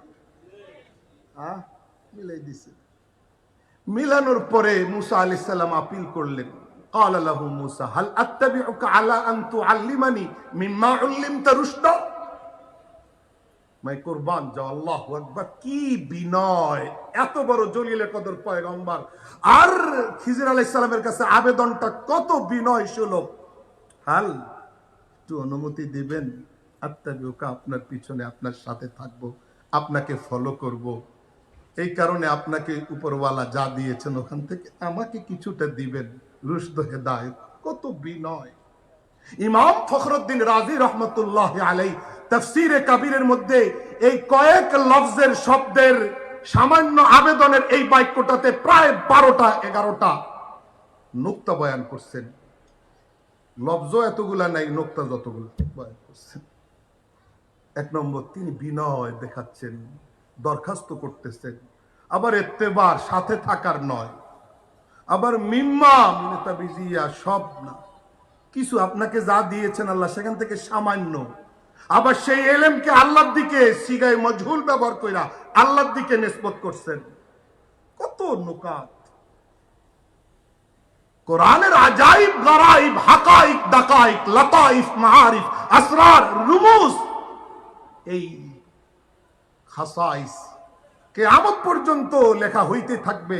মিলাই দিছেন। মিলানোর পরে মূসা আলাইহিস সালাম আপিল করলেন, قال له موسى هل اتبعك على ان تعلمني مما علمت رشدا। মাই কুরবান যাও, আল্লাহু আকবার, কি বিনয়! এত বড় জলিলে কদর পয়গম্বর, আর খিজির আলাইহিস সালামের কাছে আবেদনটা কত বিনয় সুলভ। হাল, একটু অনুমতি দিবেন, আত্তাবিউকা, আপনার পিছনে আপনার সাথে থাকবো, আপনাকে ফলো করব, এই কারণে আপনাকে উপরওয়ালা যা দিয়েছেন ওখান থেকে আমাকে কিছুটা দিবেন, রুশদ হেদায়েত। কত বিনয়! ইমাম ফখরুদ্দিন রাজি রহমতুল্লাহ আলাইহি তাফসীরে কাবীরের মধ্যে এই কয়েক লফজের শব্দের সামান্য আবেদনের এই বাক্যটাতে প্রায় 12টা 11টা নুকতা বয়ান করছেন। লফজ এতগুলা নাই, নুকতা যতগুলো বয়ান করছেন। এক নম্বর, তিনি বিনয় দেখাচ্ছেন, দরখাস্ত করতেছেন, আবার ইত্তেবার, সাথে থাকার নয়, আবার মিম্মা মিনতাবিজিয়া, সব না, কিছু আপনাকে যা দিয়েছেন আল্লাহ সেখান থেকে সামান্য, আবার সেই এলেমকে আল্লাহর দিকে সিগায় মজহুল ব্যবহার কইরা আল্লাহর দিকে নিসবত করছেন। কত নুকাত! কোরআনের আজাইব, গারাইব, হাকাইক, দাকাইক, লতাইফ, মাআরিফ, আসরার, রুমুজ, এই খাসাইস কিয়ামত পর্যন্ত লেখা হইতে থাকবে,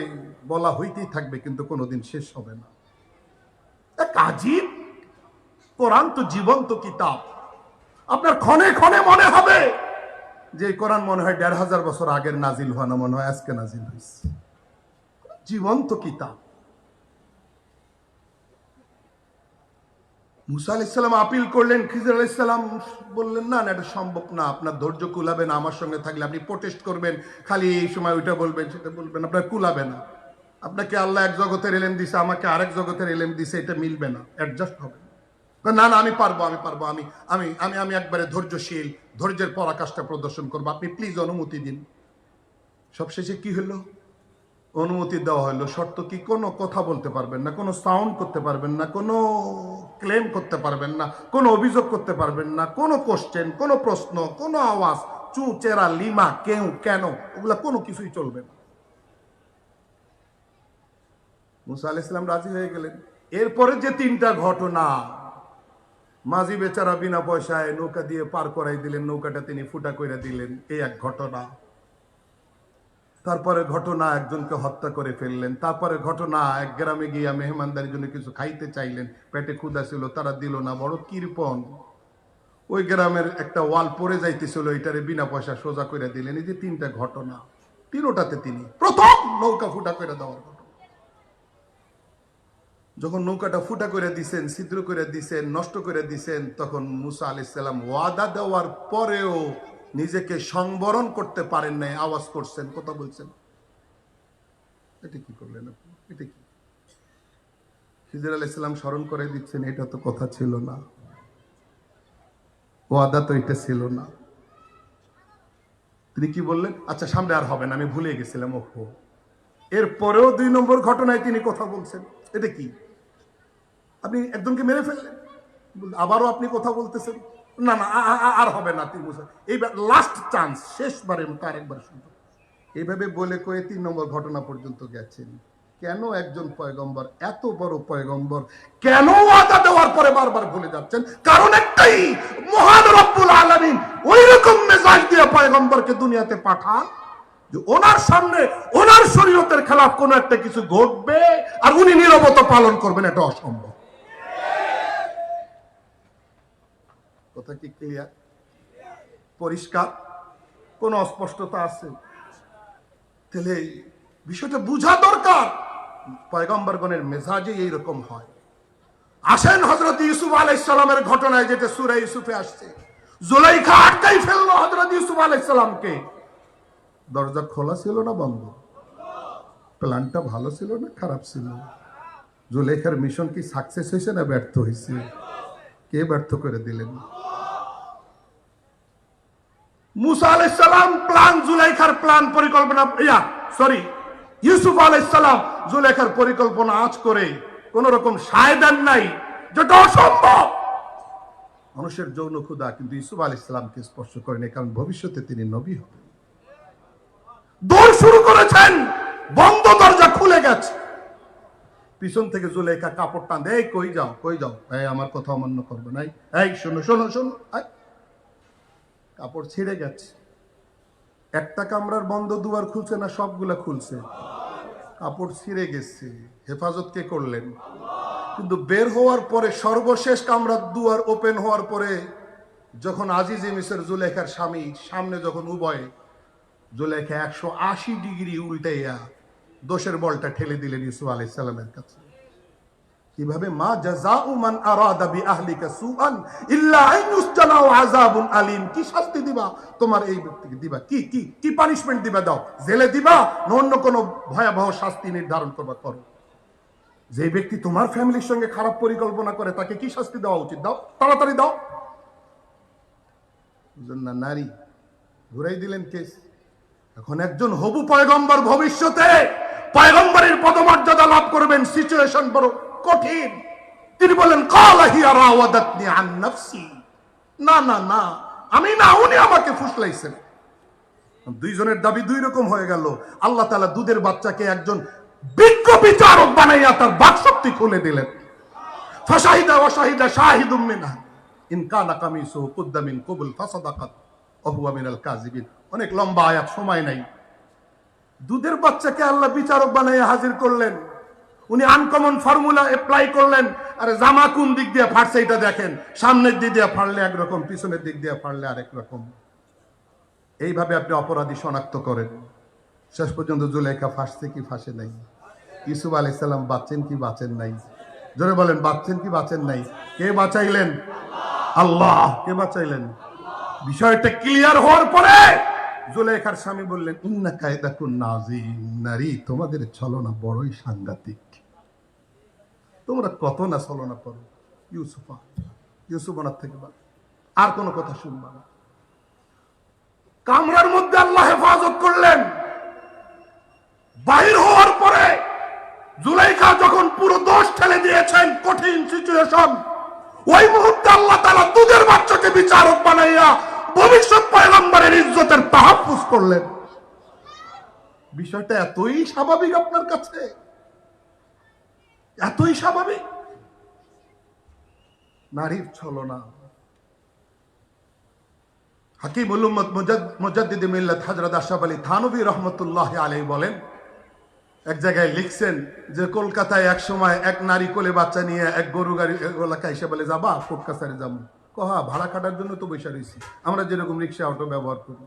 বলা হইতেই থাকবে, কিন্তু কোনোদিন শেষ হবে না। এক আজীব কোরআন তো জীবন্ত কিতাব। আপনার ক্ষণে ক্ষণে মনে হবে যে কোরআন মনে হয় ১৫০০ বছর আগের নাজিল হওয়া না, মনে হয় আজকে নাজিল হয়েছে। জীবন্ত কিতাব। মুসা আলাইহিস সালাম আপিল করলেন, খিজির আলাইহিস সালাম বললেন, না না, এটা সম্ভব না, আপনার ধৈর্য কুলাবে না, আমার সঙ্গে থাকলে আপনি প্রোটেস্ট করবেন, খালি এই সময় ওইটা বলবেন সেটা বলবেন, আপনার কুলাবে না। আপনাকে আল্লাহ এক জগতের এলেম দিছে, আমাকে আরেক জগতের এলেম দিছে, এটা মিলবে না, অ্যাডজাস্ট হবে না। না, আমি পারবো, আমি একবারে ধৈর্যশীল, ধৈর্যের পরাকাষ্ঠা প্রদর্শন করবো, আপনি প্লিজ অনুমতি দিন। সবশেষে কি হলো? অনুমতি দেওয়া হলো। শর্ত কি? কোনো কথা বলতে পারবেন না, কোনো সাউন্ড করতে পারবেন না, কোনো ক্লেম করতে পারবেন না, কোনো অভিযোগ করতে পারবেন না, কোনো কোশ্চেন, কোনো প্রশ্ন, কোনো আওয়াজ, চু চেরা লিমা কেউ কেন, ওগুলা কোনো কিছুই চলবে না। মুসা আলাইহিস সালাম রাজি হয়ে গেলেন। এরপরে যে 3টা ঘটনা, মাঝি বেচারা বিনা পয়সায় নৌকা দিয়ে পার করাই দিলেন, নৌকাটা তিনি ফুটা করে দিলেন, এই এক ঘটনা। তারপরে ঘটনা, একজনকে হত্যা করে ফেললেন। তারপরে ঘটনা, এক গ্রামে গিয়া মেহমানদারির জন্য কিছু খাইতে চাইলেন, পেটে ক্ষুধা ছিল, তারা দিল না, বড় কৃপণ। ওই গ্রামের একটা ওয়াল পড়ে যাইতেছিল, এটারে বিনা পয়সা সোজা করে দিলেন। এই যে 3টা ঘটনা, 3টাতে তিনি প্রথম নৌকা ফুটা করে দেওয়ার ঘটনা। যখন নৌকাটা ফুটা করে দিছেন, ছিদ্র করে দিছেন, নষ্ট করে দিছেন, তখন মুসা আলাইহিস সালাম ওয়াদা দেওয়ার পরেও নিজেকে সংবরণ করতে পারেন নাই, আওয়াজ করছেন, কথা বলছেন, এটা কি করলেন আপনি? এটা কি? খিজির আলাইহিস সালাম স্মরণ করে দিচ্ছেন, এটা তো কথা ছিল না, ওয়াদা তো এটা ছিল না। তিনি কি বললেন? আচ্ছা, সামনে আর হবে না, আমি ভুলে গেছিলাম। ওহো, এরপরেও 2 নম্বর ঘটনায় তিনি কথা বলছেন, এটা কি? আপনি একজনকে মেরে ফেললেন, আবারও আপনি কথা বলতেছেন, না না আর হবে না। এইবার লাস্ট চান্স, শেষবারের মতো আরেকবার শুনবো। এইভাবে বলে কয়ে 3 নম্বর ঘটনা পর্যন্ত গেছেন। কেন একজন পয়গম্বর, এত বড় পয়গম্বর, কেন ওয়াদা দেওয়ার পরে বারবার ভুলে যাচ্ছেন? কারণ একটাই, মহান রব্বুল আলামিন ওই রকম মেজাজ দিয়ে পয়গম্বরকে দুনিয়াতে পাঠান যে ওনার সামনে ওনার শরীয়তের খেলাফ কোন একটা কিছু ঘটবে আর উনি নীরবতা পালন করবেন, এটা অসম্ভব। কথা কি ক্লিয়ার? পরিষ্কার? কোন অস্পষ্টতা আছে? তাহলে বিষয়টা বোঝা দরকার। পয়গম্বরগণের মেজাজে এইরকম হয়। আসেন হযরত ইউসুফ আলাইহিস সালামের ঘটনায়, যেটা সূরা ইউসুফে আসছে। জুলাইখা আটকাই ফেললো হযরত ইউসুফ আলাইহিস সালামকে। দরজা খোলা ছিল না বন্ধ? প্ল্যানটা ভালো ছিল না খারাপ ছিল? জুলাইখার মিশন কি সাকসেস হয়েছে না ব্যর্থ হয়েছে? কে ব্যর্থ করে দিলেন? মুসা আলাইহিস সালাম প্ল্যান, জুলাইখার প্ল্যান পরিকল্পনা, ইউসুফ আলাইহিস সালাম জুলাইখার পরিকল্পনা আজ করে কোন রকম সায় দেন নাই, যেটা অসম্ভব। মানুষের যৌন ক্ষুধা কিন্তু ইউসুফ আলাইহিস সালামকে স্পর্শ করেনি, কারণ ভবিষ্যতে তিনি নবী হবেন। দৌড় শুরু করেছেন, বন্ধ দরজা খুলে গেছে। পিছন থেকে জুলাইখা কাপড় টান দেয়, কই যাও কই যাও, এই আমার কথা অমান্য করবে নাই, এই শোনো শোনো শোনো। কাপড় ছিঁড়ে গেছে। একটা কামরার বন্ধ দুয়ার খুলছে না, সবগুলা খুলছে। কাপড় ছিঁড়ে গেছে। হেফাজত কে করলেন? কিন্তু বের হওয়ার পরে, সর্বশেষ কামরার দুয়ার ওপেন হওয়ার পরে, যখন আজিজে মিসর জুলাইখার স্বামী সামনে যখন উভয়, জুলাইখা 180 ডিগ্রি উল্টাইয়া দোষের বলটা ঠেলে দিলেন ইউসুফ আলাইহিস সালামের কাছে। কিভাবে? মা জাযাউ মান আরাদা বিআহলিকা সুআন ইল্লা আন ইউসজানা ওয়া আযাবুন আলীম। কি শাস্তি দিবা তোমার এই ব্যক্তিকে? দিবা কি কি কি পানিশমেন্ট দিবা? দাও, জেলে দিবা না অন্য কোনো ভয়াবহ শাস্তি নির্ধারণ করবা? করো। যে ব্যক্তি তোমার ফ্যামিলির সঙ্গে খারাপ পরিকল্পনা করে, তাকে কি শাস্তি দেওয়া উচিত? দাও, তাড়াতাড়ি দাও। বুঝলেন না? নারী ঘুরাই দিলেন কেস। এখন একজন হবু পয়গম্বর ভবিষ্যতে পয়গম্বরের পদমর্যাদা লাভ করবেন, সিচুয়েশন বড় কঠিন। তিনি বলেন, ক্বালা হিয়া রাওয়াদাতনি আন নাফসি। না না না, আমি না, উনি আমাকে ফুসলাইছেন। দুইজনের দাবি দুই রকম হয়ে গেল। আল্লাহ তাআলা দুধের বাচ্চাকে একজন বিজ্ঞ বিচারক বানাইয়া তার বাকশক্তি খুলে দিলেন। ফাশাহিদা ওয়া শাহিদা শাহিদুম মিনহা ইন কানা কামিসুহু কুদ্দা মিন কুবুল ফাসাদাকাত ওয়া হুয়া মিনাল কাযিবিন। অনেক লম্বা আয়াত, সময় নাই। দুধের বাচ্চাকে আল্লাহ বিচারক বানাইয়া হাজির করলেন। উনি আনকমন ফর্মুলা অ্যাপ্লাই করলেন। আর জামা কোন দিক দিয়ে ফাটছে এটা দেখেন, সামনের দিক দিয়ে ফাড়লে একরকম, পিছনের দিক দিয়ে ফাড়লে আরেক রকম। এইভাবে আপনি অপরাধী শনাক্ত করেন। শেষ পর্যন্ত জুলাইখা ফাঁসছে কি ফাঁসে নাই? ইউসুফ আলাইহিস সালাম বাঁচেন কি বাঁচেন নাই? জোরে বলেন, বাঁচছেন কি বাঁচেন নাই? কে বাঁচাইলেন? আল্লাহ। কে বাঁচাইলেন? বিষয়টা ক্লিয়ার হওয়ার পরে জুলাইখার স্বামী বললেন, ইন্না কায়দাকুন নাযীম। নারী, তোমাদের ছলনা বড়ই সাংঘাতিক। তোমরা কত না ছলনা করো। ইউসুফ ওনার থেকে আর কোনো কথা শুনবা না। কামরার মধ্যে আল্লাহ হেফাজত করলেন। বাহির হওয়ার পরে জুলাইখা যখন পুরো দোষ ঠেলে দিয়েছেন, কঠিন সিচুয়েশন, ওই মুহূর্তে আল্লাহ তাআলা দুধের বাচ্চাকে বিচারক বানাইয়া ভবিষ্যৎ পয়গম্বরের ইজ্জতের তাহাফুজ করলেন। বিষয়টা এতই স্বাভাবিক আপনার কাছে, এতই স্বাভাবিক। নারীর ছলনা। হাকিম উম্মত মুজাদ্দিদ মিল্লাত হযরত আশরাফ আলী থানভী রাহমাতুল্লাহি আলাইহি বলেন, এক জায়গায় লিখছেন যে কলকাতায় এক সময় এক নারী কোলে বাচ্চা নিয়ে এক গরু গাড়ি এলাকায় এসে বলে, যাবা কোর্ট কাছারি যাবো? কহা, ভাড়া কাটার জন্য তো বসে রয়েছি, আমরা যেরকম রিক্সা অটো ব্যবহার করি।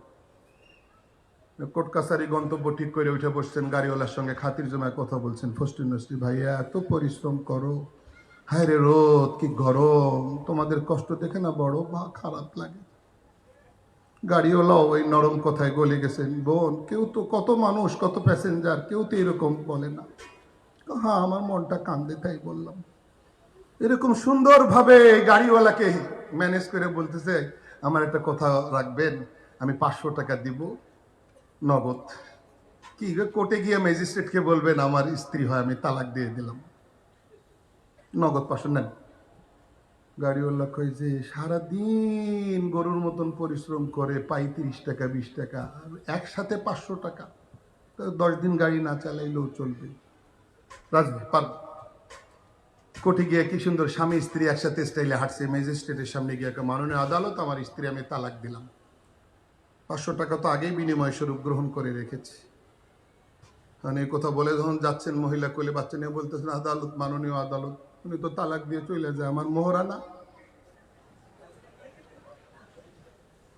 কোর্ট কাছারি গন্তব্য ঠিক করে উঠে বসছেন, গাড়িওয়ালার সঙ্গে খাতির জমায় কথা বলছেন, ফষ্টি নষ্টি, ভাইয়া এত পরিশ্রম করো, হায় রে রোদ কি গরম, তোমাদের কষ্ট দেখে না বড় খারাপ লাগে। গাড়িওয়ালাও ওই নরম কথায় গলে গেছেন, বোন, কেউ তো, কত মানুষ, কত প্যাসেঞ্জার, কেউ তো এরকম বলে না। হ্যাঁ, আমার মনটা কান্দে, তাই বললাম। এরকম সুন্দরভাবে গাড়িওয়ালাকে ম্যানেজ করে বলতেছে, আমার একটা কথা রাখবেন, আমি 500 টাকা দিব নগদ। কি কোর্টে গিয়ে ম্যাজিস্ট্রেটকে বলবেন আমার স্ত্রী হয়, আমি তালাক দিয়ে দিলাম, নগদ 500 নেন। গাড়িওয়ালা কই যে সারাদিন গরুর মতন পরিশ্রম করে, পাই 30 টাকা 20 টাকা, একসাথে 500 টাকা। তো 10 দিন গাড়ি না চালাইলেও চলবে, রাজবে পারবে। কোর্টে গিয়ে কি সুন্দর স্বামী স্ত্রী একসাথে স্টাইলে হাঁটছে, ম্যাজিস্ট্রেটের সামনে গিয়ে মাননীয় আদালত, আমার স্ত্রী আমি তালাক দিলাম, 500 টাকা তো আগেই বিনিময় স্বরূপ গ্রহণ করে রেখেছি। মানে এই কথা বলে যখন যাচ্ছেন, মহিলা কোলে বাচ্চা নিয়ে বলতেছেন, আদালত, মাননীয় আদালত, উনি তো তালাক দিয়ে চলে যায়, আমার মোহরানা।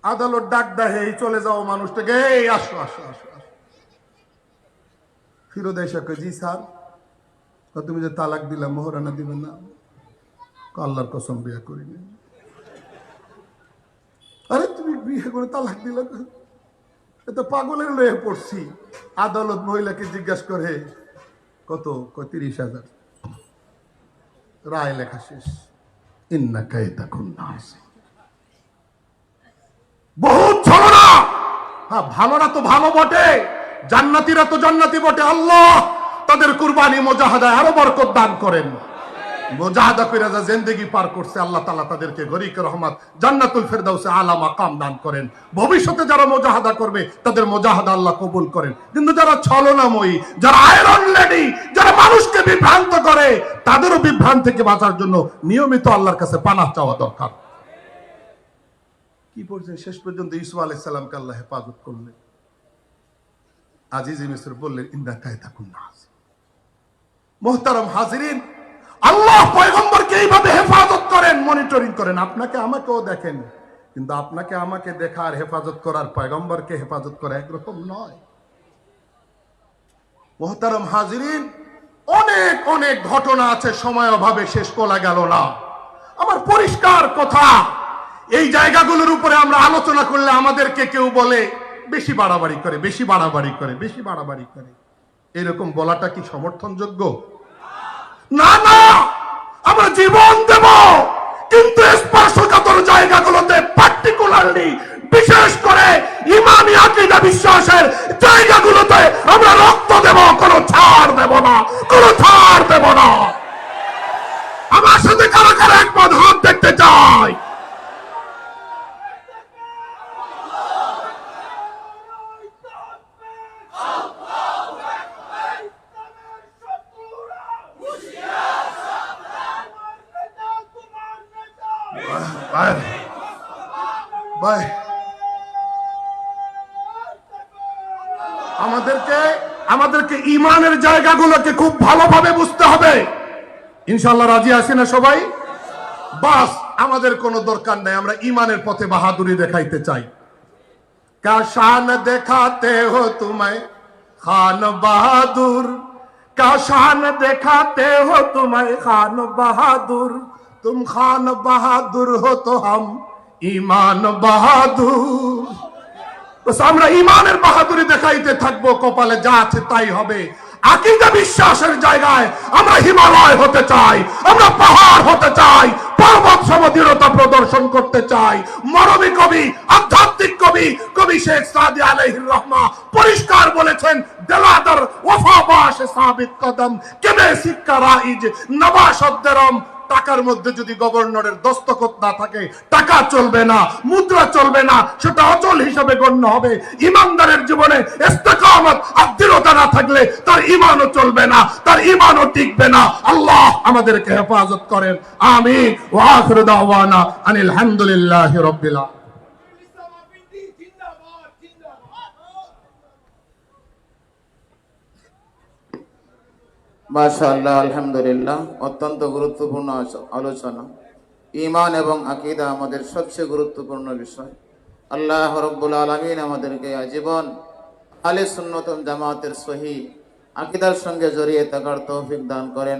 আদালত ডাক দেয়, এই চলে যাও মানুষটাকে, এই আসো আসো আসো আসো। ফিরোদ এসে কয়, জি স্যার, তুমি যে তালাক দিলা মোহরানা দিবেন না? আল্লাহর কসম বিয়ে করিনি। আরে তুমি বিয়ে করে তালাক দিলা, এত পাগলের লয়ে পড়ছি। আদালত মহিলাকে জিজ্ঞাসা করে, কত? 30,000। রায় লেখা শেষ। ইন্না কায়দা কুন্না আযীম। বহুত ছলনা। হ্যাঁ, ভালোরা তো ভালো বটে, জান্নাতীরা তো জান্নাতি বটে। আল্লাহ তাদের কুরবানি মুজাহাদায় আরো বরকত দান করেন। মুজাহাদা করে যা জিন্দেগি পার করছে, আল্লাহ তাআলা তাদেরকে গরিকে রহমত জান্নাতুল ফেরদাউসে আলা মাকাম দান করেন। ভবিষ্যতে যারা মুজাহাদা করবে তাদের মুজাহাদা আল্লাহ কবুল করেন। কিন্তু যারা ছলনাময়ী, যারা আয়রন লেডি, যারা মানুষকে বিভ্রান্ত করে, তাদেরও বিভ্রান্ত থেকে বাঁচার জন্য নিয়মিত আল্লাহর কাছে পানাহ চাওয়া দরকার। কি পড়ছেন? শেষ পর্যন্ত ইউসুফ আলাইহিস সালামকে আল্লাহ হেফাজত করলেন। আজিজ মিসর বললেন, ইন্না কায়দা কুন্না আযীম। মুহতারাম হাজিরিন, আল্লাহ পয়গম্বরকে এইভাবে হেফাজত করেন, মনিটরিং করেন। আপনাকে আমাকেও দেখেন, কিন্তু আপনাকে আমাকে দেখার হেফাজত করার পয়গম্বরকে হেফাজত করা একরকম নয়। মুহতারাম হাজিরিন, অনেক অনেক ঘটনা আছে, সময় অভাবে শেষ করা গেল না। আমার পরিষ্কার কথা, এই জায়গাগুলোর উপরে আমরা আলোচনা করলে আমাদেরকে কেউ বলে বেশি বাড়াবাড়ি করে, বেশি বাড়াবাড়ি করে, বেশি বাড়াবাড়ি করে। এরকম বলাটা কি সমর্থনযোগ্য? না না, আমরা জীবন দেব, কিন্তু স্পর্শকাতর জায়গাগুলোতে, পার্টিকুলারলি বিশেষ করে ইমানি আকীদা বিশ্বাসের জায়গাগুলোতে আমরা রক্ত দেব, কোনো ছাড় দেব না, কোনো ছাড় দেব না। আমার সাথে কারা কারা একমত হাত দেখতে চাই? ভাই, আমাদেরকে ইমানের জায়গাগুলোকে খুব ভালোভাবে বুঝতে হবে। ইনশাআল্লাহ রাজি আছি না সবাই? বাস, আমাদের কোনো দরকার নাই, আমরা ইমানের পথে বাহাদুরি দেখাইতে চাই। কা শান দেখাতে হো তোমায় খান বাহাদুর, কা শান দেখাতে হো তোমায় খান বাহাদুর, তুম খান বাহাদুর হো তো হাম ইমান বাহাদুর। আমরা ইমানের বাহাদুরি দেখাইতে থাকবো, কপালে যা আছে তাই হবে। আকীদা বিশ্বাসের জায়গায় আমরা হিমালয় হতে চাই, আমরা পাহাড় হতে চাই, পর্বত সমদৃঢ়তা প্রদর্শন করতে চাই। মরমী কবি, আধ্যাত্মিক কবি, কবি শেখ সাদি আলাইহির রহমা পরিষ্কার বলেছেন, দেলাদার ওফা বাশ সাবিত কদম কেবে সিক্কা রাইজ নবাশদ্দরম। টাকার মধ্যে যদি গভর্নরের দস্তখত না থাকে, টাকা চলবে না, মুদ্রা চলবে না, সেটা অচল হিসাবে গণ্য হবে। ইমানদারের জীবনে ইস্তেকামত আর দৃঢ়তা না থাকলে তার ঈমানও চলবে না, তার ঈমানও টিকবে না। আল্লাহ আমাদেরকে হেফাজত করেন, আমিন। ওয়া আখিরু দাওয়ানা আনিল হামদুলিল্লাহি রাব্বিল আলামিন। মাশাআল্লাহ, আলহামদুলিল্লাহ। অত্যন্ত গুরুত্বপূর্ণ আলোচনা। ঈমান এবং আকীদা আমাদের সবচেয়ে গুরুত্বপূর্ণ বিষয়। আল্লাহ রাব্বুল আলামিন আমাদেরকে আজীবন আহলে সুন্নাত ওয়াল জামাতের সহিহ আকীদার সঙ্গে জড়িয়ে থাকার তৌফিক দান করেন।